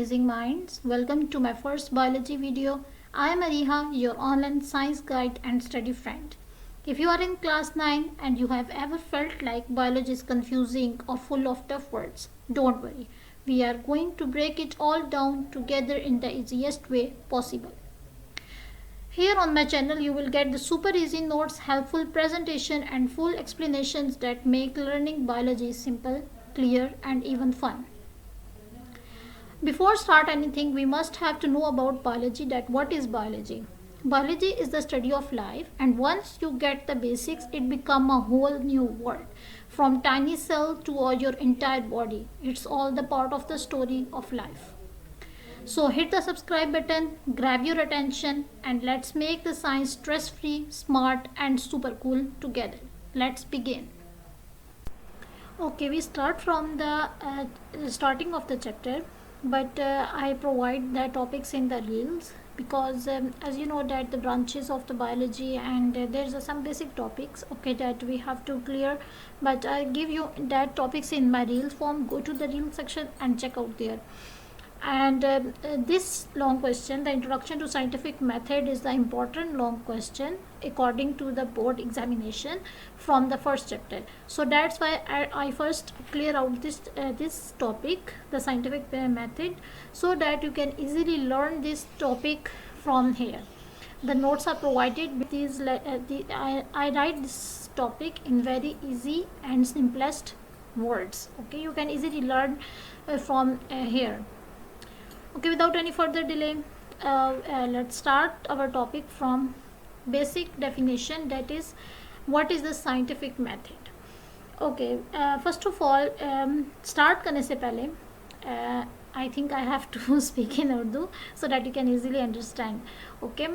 amazing minds. Welcome to my first biology video. I am Ariha, your online science guide and study friend. If you are in class 9 and you have ever felt like biology is confusing or full of tough words, don't worry. We are going to break it all down together in the easiest way possible. Here on my channel you will get the super easy notes, helpful presentation and full explanations that make learning biology simple, clear and even fun. Before start anything, we must have to know about biology. That what is biology? Biology is the study of life, and once you get the basics, it become a whole new world. From tiny cell to your entire body, it's all the part of the story of life. So hit the subscribe button, grab your attention, and let's make the science stress-free, smart, and super cool together. Let's begin. Okay, we start from the starting of the chapter, but I provide the topics in the reels because as you know that the branches of the biology and there's some basic topics, okay, that we have to clear, but I give you that topics in my reels form. Go to the reel section and check out there. And this long question, the introduction to scientific method, is the important long question according to the board examination from the first chapter. So that's why I first clear out this topic, the scientific method, so that you can easily learn this topic from here. The notes are provided with these. I write this topic in very easy and simplest words. Okay, you can easily learn from here. Okay, without any further delay, let's start our topic from basic definition, that is what is the scientific method. Okay, first of all, start करने से पहले I think I have to speak in Urdu so that you can easily understand. Okay,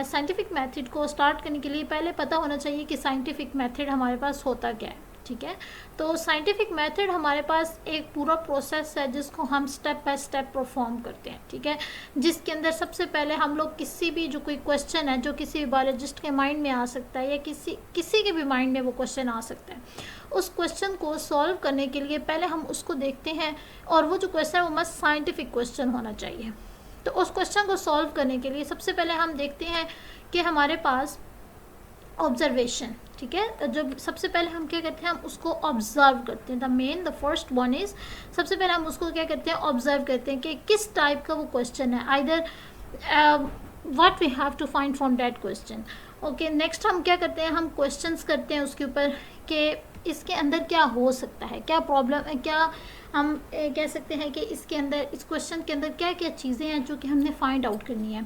scientific method को start करने के लिए पहले पता होना चाहिए कि scientific method हमारे पास होता क्या है. ठीक है, तो साइंटिफिक मेथड हमारे पास एक पूरा प्रोसेस है जिसको हम स्टेप बाय स्टेप परफॉर्म करते हैं. ठीक है, जिसके अंदर सबसे पहले हम लोग किसी भी जो कोई क्वेश्चन है जो किसी भी बायोलॉजिस्ट के माइंड में आ सकता है या किसी के भी माइंड में वो क्वेश्चन आ सकता है, उस क्वेश्चन को सॉल्व करने के लिए पहले हम उसको देखते हैं और वो जो क्वेश्चन है वो मस्ट साइंटिफिक क्वेश्चन होना चाहिए. तो उस क्वेश्चन को सॉल्व करने के लिए सबसे पहले हम देखते हैं कि हमारे पास ऑब्जर्वेशन. ठीक है, जो सबसे पहले हम क्या करते हैं, हम उसको ऑब्जर्व करते हैं. द फर्स्ट वन इज, सबसे पहले हम उसको क्या करते हैं, ऑब्जर्व करते हैं कि किस टाइप का वो क्वेश्चन है, either what we have to find from that question. Okay, next हम क्या करते हैं, हम क्वेश्चंस करते हैं उसके ऊपर कि इसके अंदर क्या हो सकता है, क्या प्रॉब्लम है, क्या हम कह सकते हैं कि इसके अंदर, इस क्वेश्चन के अंदर क्या क्या चीज़ें हैं जो कि हमने फाइंड आउट करनी है.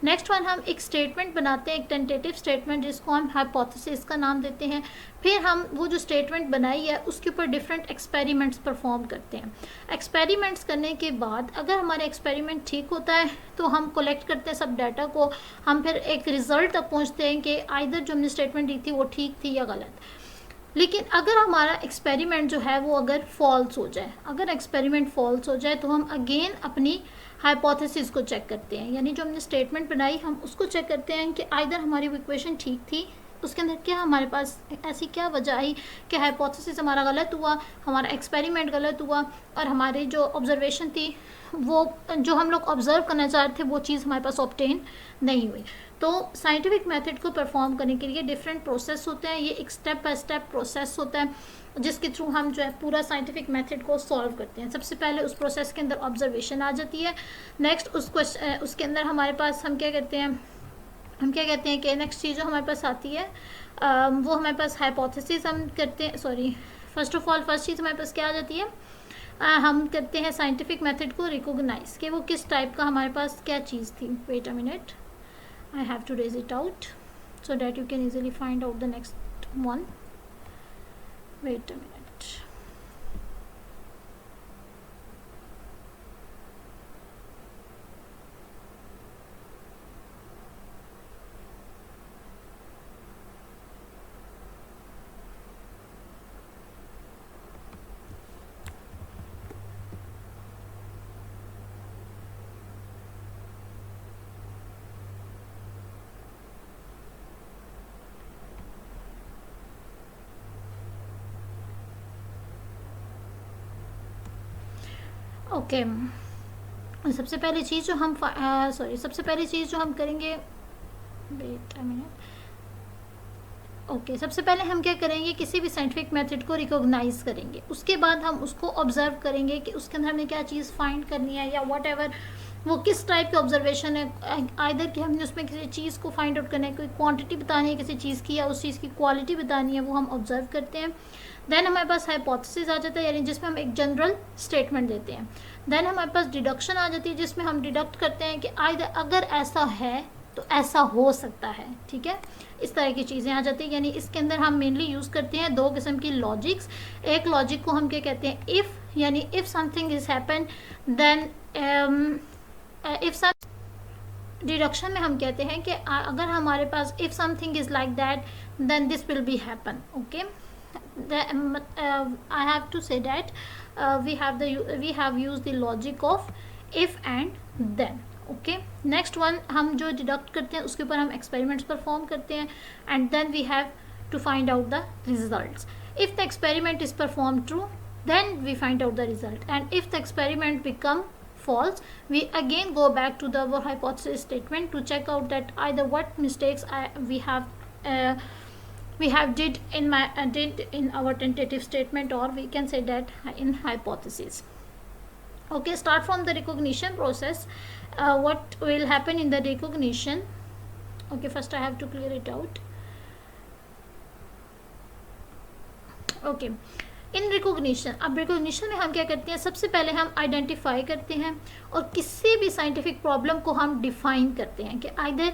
नेक्स्ट वन, हम एक स्टेटमेंट बनाते हैं, एक टेंटेटिव स्टेटमेंट जिसको हम हाइपोथेसिस का नाम देते हैं. फिर हम वो जो स्टेटमेंट बनाई है उसके ऊपर डिफरेंट एक्सपेरिमेंट्स परफॉर्म करते हैं. एक्सपेरिमेंट्स करने के बाद अगर हमारा एक्सपेरिमेंट ठीक होता है तो हम कलेक्ट करते हैं सब डाटा को. हम फिर एक रिजल्ट तक पहुँचते हैं कि आइदर जो हमने स्टेटमेंट दी थी वो ठीक थी या गलत. लेकिन अगर हमारा एक्सपेरिमेंट जो है वो अगर फॉल्स हो जाए, अगर एक्सपेरिमेंट फॉल्स हो जाए तो हम अगेन अपनी हाइपोथेसिस को चेक करते हैं, यानी जो हमने स्टेटमेंट बनाई हम उसको चेक करते हैं कि आइदर हमारी इक्वेशन ठीक थी, उसके अंदर क्या हमारे पास ऐसी क्या वजह आई कि हाइपोथेसिस हमारा गलत हुआ, हमारा एक्सपेरिमेंट गलत हुआ और हमारी जो ऑब्जर्वेशन थी वो जो हम लोग ऑब्जर्व करना चाह रहे थे वो चीज़ हमारे पास ऑब्टेन नहीं हुई. तो साइंटिफिक मेथड को परफॉर्म करने के लिए डिफरेंट प्रोसेस होते हैं. ये एक स्टेप बाय स्टेप प्रोसेस होता है जिसके थ्रू हम जो है पूरा साइंटिफिक मेथड को सॉल्व करते हैं. सबसे पहले उस प्रोसेस के अंदर ऑब्जर्वेशन आ जाती है. नेक्स्ट उसके अंदर हमारे पास हम क्या करते हैं, हम क्या कहते हैं कि नेक्स्ट चीज़ जो हमारे पास आती है वो हमारे पास हाइपोथेसिस हम करते हैं. Sorry, first of all first चीज़ हमारे पास क्या आ जाती है, हम करते हैं साइंटिफिक मेथड को रिकॉग्नाइज कि वो किस टाइप का हमारे पास क्या चीज़ थी. Wait a minute, I have to raise it out so that you can easily find out the next one. Wait a minute. Okay, सबसे पहली चीज़ जो हम सबसे पहली चीज़ जो हम करेंगे, वेट अ मिनट, ओके सबसे पहले हम क्या करेंगे, किसी भी साइंटिफिक मेथड को रिकॉग्नाइज करेंगे, उसके बाद हम उसको ऑब्जर्व करेंगे कि उसके अंदर हमें क्या चीज़ फाइंड करनी है या वट एवर वो किस टाइप की ऑब्जर्वेशन है, आइदर कि हमने उसमें किसी चीज़ को फाइंड आउट करना है, कोई क्वांटिटी बतानी है किसी चीज़ की या उस चीज़ की क्वालिटी बतानी है, वो हम ऑब्जर्व करते हैं। देन हमारे पास हाइपोथेसिस आ जाता है, यानी जिसमें हम एक जनरल स्टेटमेंट देते हैं। देन हमारे पास डिडक्शन आ जाती है, जिसमें हम डिडक्ट करते हैं कि अगर ऐसा है तो ऐसा हो सकता है, ठीक है, इस तरह की चीज़ें आ जाती हैं। यानी इसके अंदर हम मेनली यूज़ करते हैं दो किस्म की लॉजिक्स। एक लॉजिक को हम क्या कहते हैं, इफ़, यानी if something is happen then, if some, deduction में हम कहते हैं कि अगर हमारे पास if something is like that then this will be happen, okay. I have to say that we have used the logic of if and then, okay. Next one हम जो डिडक्ट करते हैं उसके ऊपर हम एक्सपेरिमेंट्स परफॉर्म करते हैं and then we have to find out the results. If the experiment is perform true then we find out the result, and if the experiment become false we again go back to the our hypothesis statement to check out that either what mistakes we have did in our tentative statement, or we can say that in hypothesis. Okay, start from the recognition process. What will happen in the recognition? Okay, first I have to clear it out. Okay, in recognition, अब recognition में हम क्या करते हैं, सबसे पहले हम identify करते हैं और किसी भी साइंटिफिक प्रॉब्लम को हम डिफाइन करते हैं कि आइदर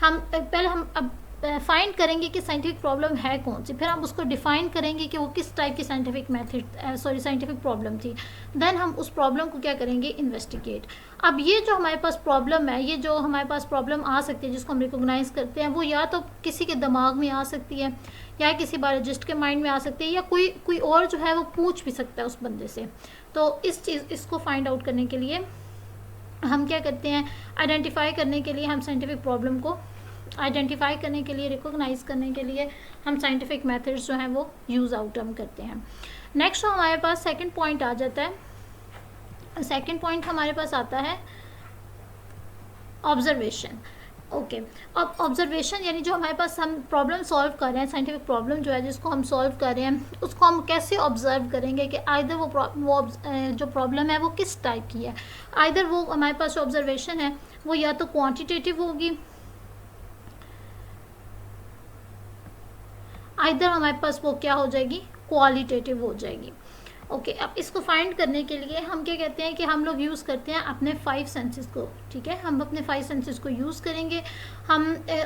हम पहले हम अब फाइंड करेंगे कि साइंटिफिक प्रॉब्लम है कौन सी, फिर हम उसको डिफाइन करेंगे कि वो किस टाइप की साइंटिफिक प्रॉब्लम थी। देन हम उस प्रॉब्लम को क्या करेंगे, इन्वेस्टिगेट। अब ये जो हमारे पास प्रॉब्लम है, ये जो हमारे पास प्रॉब्लम आ सकती है जिसको हम रिकॉग्नाइज करते हैं, वो या तो किसी के दिमाग में आ सकती है या किसी बायोलॉजिस्ट के माइंड में आ सकती है या कोई और जो है वो पूछ भी सकता है उस बंदे से। तो इसको फाइंड आउट करने के लिए हम क्या करते हैं, आइडेंटिफाई करने के लिए हम साइंटिफिक प्रॉब्लम को आइडेंटिफाई करने के लिए, रिकॉग्नाइज करने के लिए हम साइंटिफिक मेथड्स जो हैं वो यूज़ आउट हम करते हैं। नेक्स्ट हमारे पास सेकंड पॉइंट आ जाता है। सेकंड पॉइंट हमारे पास आता है ऑब्जर्वेशन। ओके, अब ऑब्जर्वेशन यानी जो हमारे पास हम प्रॉब्लम सॉल्व कर रहे हैं, साइंटिफिक प्रॉब्लम जो है जिसको हम सॉल्व कर रहे हैं, उसको हम कैसे ऑब्जर्व करेंगे कि आइदर वो जो प्रॉब्लम है वो किस टाइप की है। आइदर वो हमारे पास जो ऑब्जर्वेशन है वो या तो क्वांटिटेटिव होगी, आइदर हमारे पास वो क्या हो जाएगी, क्वालिटेटिव हो जाएगी। ओके, अब इसको फाइंड करने के लिए हम क्या कहते हैं कि हम लोग यूज़ करते हैं अपने 5 सेंसेस को, ठीक है, हम अपने 5 सेंसेस को यूज़ करेंगे। हम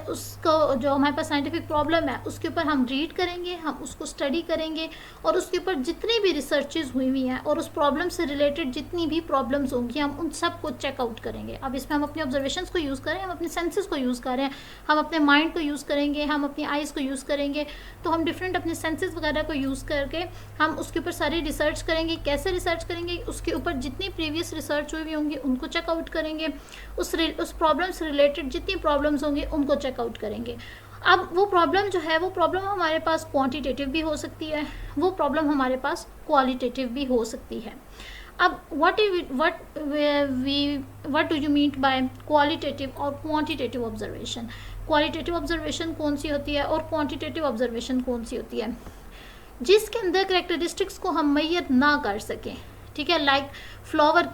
उसको जो हमारे पास साइंटिफिक प्रॉब्लम है उसके ऊपर हम रीड करेंगे, हम उसको स्टडी करेंगे और उसके ऊपर जितनी भी रिसर्चेज हुई हुई हैं और उस प्रॉब्लम से रिलेटेड जितनी भी प्रॉब्लम्स होंगी हम उन सब को चेकआउट करेंगे। अब इसमें हम अपने ऑब्जर्वेशंस को यूज़ करें, हम अपने सेंसेस को यूज़ करें, हम अपने माइंड को यूज़ करेंगे, हम अपनी आइज़ को यूज़ करेंगे। तो हम डिफरेंट अपने सेंसेस वगैरह को यूज़ करके हम उसके ऊपर सारी रिसर्च करेंगे। कैसे रिसर्च करेंगे, उसके ऊपर जितनी प्रीवियस रिसर्च हुई हुई होंगी उनको चेकआउट करेंगे, उस प्रॉब्लम से रिलेटेड जितनी प्रॉब्लम्स होंगी उनको चेकआउट करेंगे। अब वो प्रॉब्लम जो है वो प्रॉब्लम हमारे पास क्वांटिटेटिव भी हो सकती है, वो प्रॉब्लम हमारे पास क्वालिटेटिव भी हो सकती है। अब what do you mean by qualitative और क्वांटिटेटिव ऑब्जर्वेशन। क्वालिटेटिव ऑब्जर्वेशन कौन सी होती है और क्वांटिटेटिव ऑब्जर्वेशन कौन सी होती है, जिसके अंदर करेक्टरिस्टिक्स को हम मेजर ना कर सकें, ठीक है, लाइक फ्लावर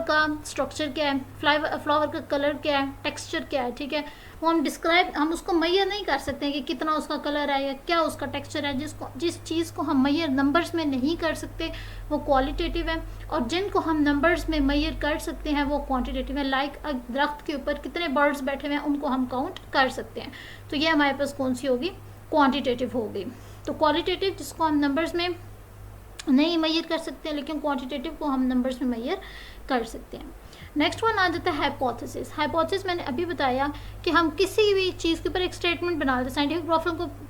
का स्ट्रक्चर क्या है, फ्लावर का कलर क्या है, टेक्सचर क्या है, ठीक है, वो हम उसको मेजर नहीं कर सकते हैं कि कितना उसका कलर है या क्या उसका टेक्सचर है। जिस चीज़ को हम मेजर नंबर्स में नहीं कर सकते वो क्वालिटेटिव है, और जिनको हम नंबर्स में मेजर कर सकते हैं वो क्वांटिटेटिव है। लाइक दरख्त के ऊपर कितने बर्ड्स बैठे हुए हैं उनको हम काउंट कर सकते हैं, तो ये हमारे पास कौन सी होगी, क्वांटिटेटिव होगी। तो क्वालिटेटिव जिसको हम नंबर्स में नहीं मेजर कर सकते हैं, लेकिन क्वांटिटेटिव को हम नंबर्स में मेजर कर सकते हैं। नेक्स्ट वन आ जाता है हाइपोथेसिस। हाइपोथेसिस मैंने अभी बताया कि हम किसी भी चीज़ के ऊपर एक स्टेटमेंट बना देते हैं। साइंटिफिक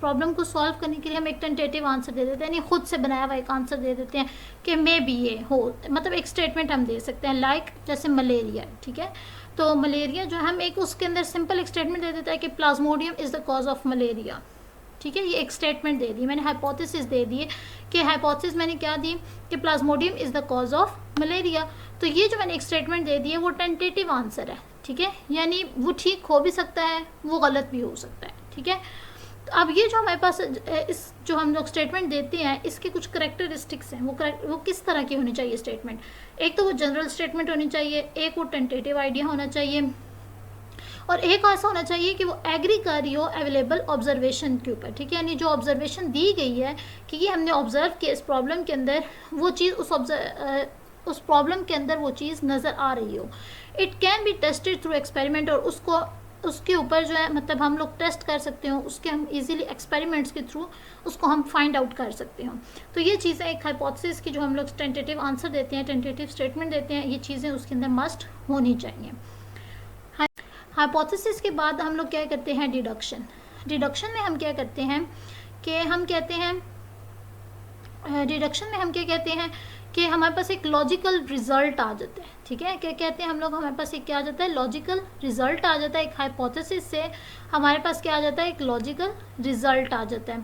प्रॉब्लम को सॉल्व करने के लिए हम एक टेंटेटिव आंसर दे देते हैं, यानी खुद से बनाया हुआ एक आंसर दे देते हैं कि मे बी ये हो, मतलब एक स्टेटमेंट हम दे सकते हैं, लाइक जैसे मलेरिया, ठीक है, तो मलेरिया जो हम एक उसके अंदर सिंपल एक स्टेटमेंट दे देता है कि Plasmodium is the cause of malaria, ठीक है, ये एक स्टेटमेंट दे दी मैंने, हाइपोथेसिस दे दी कि हाइपोथेसिस मैंने क्या दी कि Plasmodium is the cause of malaria. तो ये जो मैंने एक स्टेटमेंट दे दी है वो टेंटेटिव आंसर है, ठीक है, यानी वो ठीक हो भी सकता है, वो गलत भी हो सकता है, ठीक है। तो अब ये जो हमारे पास इस जो हम लोग स्टेटमेंट देते हैं इसके कुछ करेक्टरिस्टिक्स हैं, वो किस तरह की होनी चाहिए स्टेटमेंट। एक तो वो जनरल स्टेटमेंट होनी चाहिए, एक वो टेंटेटिव आइडिया होना चाहिए, और एक ऐसा होना चाहिए कि वो एग्री कर रही हो अवेलेबल ऑब्जर्वेशन के ऊपर, ठीक है, यानी जो ऑब्जर्वेशन दी गई है कि ये हमने ऑब्जर्व किया इस प्रॉब्लम के अंदर, वो चीज़ उस प्रॉब्लम के अंदर वो चीज़ नज़र आ रही हो। It can be tested through experiment, और उसके ऊपर जो है मतलब हम लोग टेस्ट कर सकते हो, उसके हम इजीली एक्सपेरिमेंट्स के थ्रू उसको हम फाइंड आउट कर सकते हो। तो ये चीज़ें एक हाइपोथेसिस की जो हम लोग टेंटेटिव आंसर देते हैं, टेंटेटिव स्टेटमेंट देते हैं, ये चीज़ें उसके अंदर मस्ट होनी चाहिए। हाइपोथेसिस के बाद हम लोग क्या करते हैं, डिडक्शन। डिडक्शन में हम क्या करते हैं कि हम कहते हैं, डिडक्शन में हम क्या कहते हैं कि हमारे पास एक लॉजिकल रिजल्ट आ जाता है, ठीक है, क्या कहते हैं हम लोग, हमारे पास एक क्या आ जाता है, लॉजिकल रिजल्ट आ जाता है। एक हाइपोथेसिस से हमारे पास क्या आ जाता है, एक लॉजिकल रिजल्ट आ जाता है।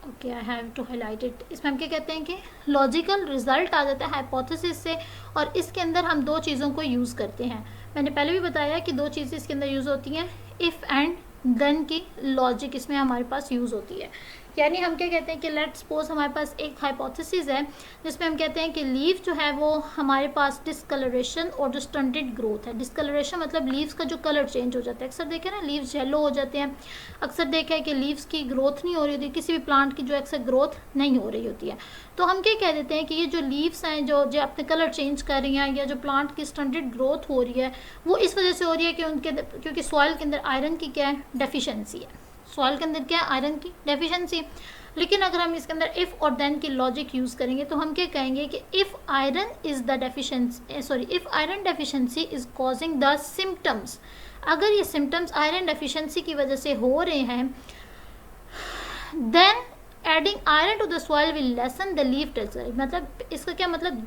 Okay, I have to highlight it. इसमें हम क्या कहते हैं कि लॉजिकल रिजल्ट आ जाता है हाइपोथेसिस से, और इसके अंदर हम दो चीज़ों को यूज़ करते हैं। मैंने पहले भी बताया कि दो चीज़ें इसके अंदर यूज़ होती हैं, इफ़ एंड देन की लॉजिक इसमें हमारे पास यूज़ होती है। यानी हम क्या कहते हैं कि लेट्स सपोज हमारे पास एक हाइपोथेसिस है जिसमें हम कहते हैं कि लीफ जो है वो हमारे पास डिस्कलरेशन और जो स्टंटेड ग्रोथ है। डिस्कलरेशन मतलब लीव्स का जो कलर चेंज हो जाता है, अक्सर देखें ना लीव्स येलो हो जाते हैं, अक्सर देखा है कि लीव्स की ग्रोथ नहीं हो रही होती, किसी भी प्लांट की जो अक्सर ग्रोथ नहीं हो रही होती है। तो हम क्या कह देते हैं कि ये जो लीव्स हैं जो अपने कलर चेंज कर रही हैं, या जो प्लांट की स्टंटेड ग्रोथ हो रही है, वो इस वजह से हो रही है कि क्योंकि सॉइल के अंदर आयरन की क्या है, डेफिशिएंसी है। सॉइल के अंदर क्या है, आयरन की डेफिशिएंसी। लेकिन अगर हम इसके अंदर इफ़ और देन की लॉजिक यूज़ करेंगे तो हम क्या कहेंगे कि if iron is the deficiency, if iron deficiency is causing the symptoms, अगर ये सिम्टम्स आयरन डेफिशिएंसी की वजह से हो रहे हैं, then adding iron to the soil will lessen the leaf texture. मतलब इसका क्या मतलब,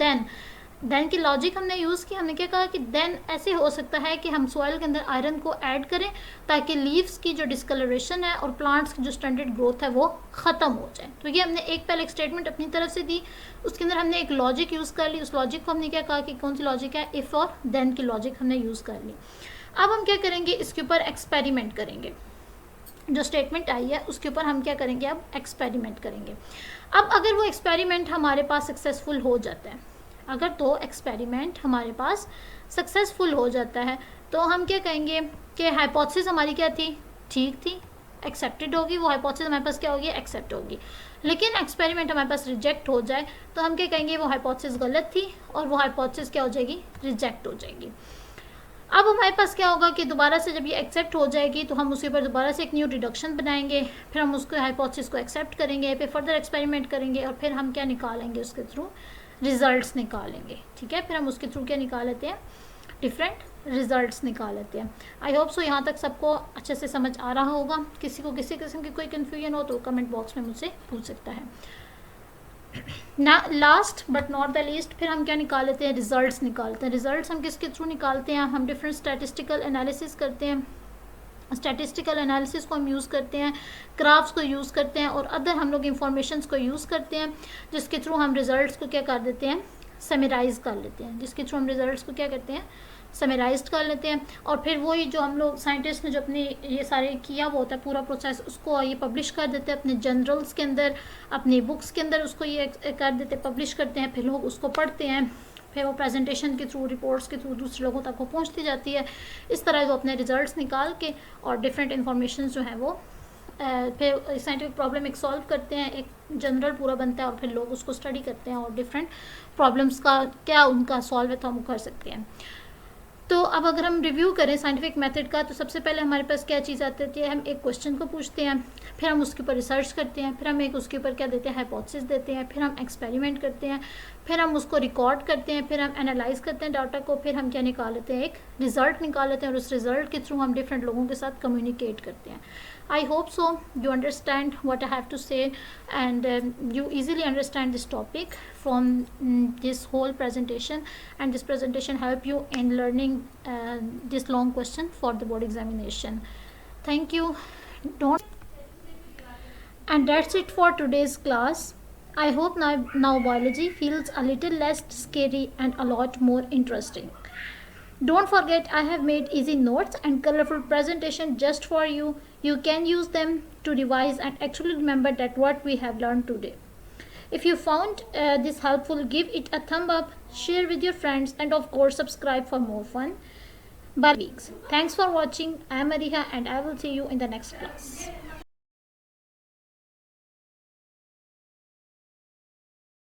देन की लॉजिक हमने यूज़ की, हमने क्या कहा कि देन ऐसे हो सकता है कि हम सॉइल के अंदर आयरन को ऐड करें ताकि लीव्स की जो डिस्कलरेशन है और प्लांट्स की जो स्टैंडर्ड ग्रोथ है वो ख़त्म हो जाए। तो ये हमने एक पहले एक स्टेटमेंट अपनी तरफ से दी, उसके अंदर हमने एक लॉजिक यूज़ कर ली, उस लॉजिक को हमने क्या कहा कि कौन सी लॉजिक है, इफ़ और देन की लॉजिक हमने यूज़ कर ली। अब हम क्या करेंगे, इसके ऊपर एक्सपेरिमेंट करेंगे। जो स्टेटमेंट आई है उसके ऊपर हम क्या करेंगे, अब एक्सपेरिमेंट करेंगे। अब अगर वो एक्सपेरिमेंट हमारे पास सक्सेसफुल हो जाता है, अगर तो एक्सपेरिमेंट हमारे पास सक्सेसफुल हो जाता है, तो हम क्या कहेंगे कि हाइपोथेसिस हमारी क्या थी, ठीक थी, एक्सेप्टेड होगी, वो हाइपोथेसिस हमारे पास क्या होगी, एक्सेप्ट होगी। लेकिन एक्सपेरिमेंट हमारे पास रिजेक्ट हो जाए तो हम क्या कहेंगे, वो हाइपोथेसिस गलत थी और वो हाइपोथेसिस क्या हो जाएगी, रिजेक्ट हो जाएगी। अब हमारे पास क्या होगा कि दोबारा से जब ये एक्सेप्ट हो जाएगी तो हम उसके ऊपर दोबारा से एक न्यू डिडक्शन बनाएंगे, फिर हम उसको हाइपोथेसिस को एक्सेप्ट करेंगे, फिर फर्दर एक्सपेरिमेंट करेंगे, और फिर हम क्या निकालेंगे, उसके थ्रू रिजल्ट्स निकालेंगे, ठीक है। फिर हम उसके थ्रू क्या निकाल लेते हैं, डिफरेंट रिजल्ट्स निकाल लेते हैं। आई होप सो यहाँ तक सबको अच्छे से समझ आ रहा होगा। किसी को किसी किस्म की कोई कन्फ्यूजन हो तो कमेंट बॉक्स में मुझसे पूछ सकता है ना। Last but not the least, फिर हम क्या निकाल लेते हैं, रिजल्ट्स निकालते हैं। रिजल्ट्स हम किसके थ्रू निकालते हैं, हम डिफरेंट स्टैटिस्टिकल एनालिसिस करते हैं। स्टैटिस्टिकल एनालिसिस को हम यूज़ करते हैं, ग्राफ्स को यूज़ करते हैं, और अदर हम लोग इंफॉर्मेशंस को यूज़ करते हैं, जिसके थ्रू हम रिजल्ट्स को क्या कर देते हैं, समराइज़ कर लेते हैं, जिसके थ्रू हम रिजल्ट्स को क्या करते हैं, समराइज कर लेते हैं। और फिर वही जो हम लोग साइंटिस्ट ने जो अपने ये सारे किया वो होता है पूरा प्रोसेस, उसको ये पब्लिश कर देते हैं अपने जर्नल्स के अंदर, अपनी बुक्स के अंदर उसको ये कर देते, पब्लिश करते हैं, फिर लोग उसको पढ़ते हैं, फिर वो प्रेजेंटेशन के थ्रू, रिपोर्ट्स के थ्रू दूसरे लोगों तक वो पहुंचती जाती है। इस तरह वो अपने रिजल्ट्स निकाल के और डिफरेंट इन्फॉर्मेशन जो है वो फिर साइंटिफिक प्रॉब्लम एक सॉल्व करते हैं, एक जनरल पूरा बनता है, और फिर लोग उसको स्टडी करते हैं और डिफरेंट प्रॉब्लम्स का क्या उनका सॉल्व है तो हम कर सकते हैं। तो अब अगर हम रिव्यू करें साइंटिफिक मेथड का, तो सबसे पहले हमारे पास क्या चीज़ आती है, हम एक क्वेश्चन को पूछते हैं, फिर हम उसके ऊपर रिसर्च करते हैं, फिर हम एक उसके ऊपर क्या देते हैं, हाइपोथेसिस देते हैं, फिर हम एक्सपेरिमेंट करते हैं, फिर हम उसको रिकॉर्ड करते हैं, फिर हम एनालाइज करते हैं डाटा को, फिर हम क्या निकाल लेते हैं, एक रिजल्ट निकाल लेते हैं, और उस रिजल्ट के थ्रू हम डिफरेंट लोगों के साथ कम्युनिकेट करते हैं। I hope so you understand what I have to say, and you easily understand this topic from this whole presentation, and this presentation help you in learning this long question for the board examination. Thank you. Don't And that's it for today's class. I hope now biology feels a little less scary and a lot more interesting. Don't forget, I have made easy notes and colorful presentation just for you. You can use them to revise and actually remember that what we have learned today. If you found this helpful, give it a thumb up, share with your friends, and of course, subscribe for more fun. Bye weeks. Thanks for watching. I am Mariha, and I will see you in the next class.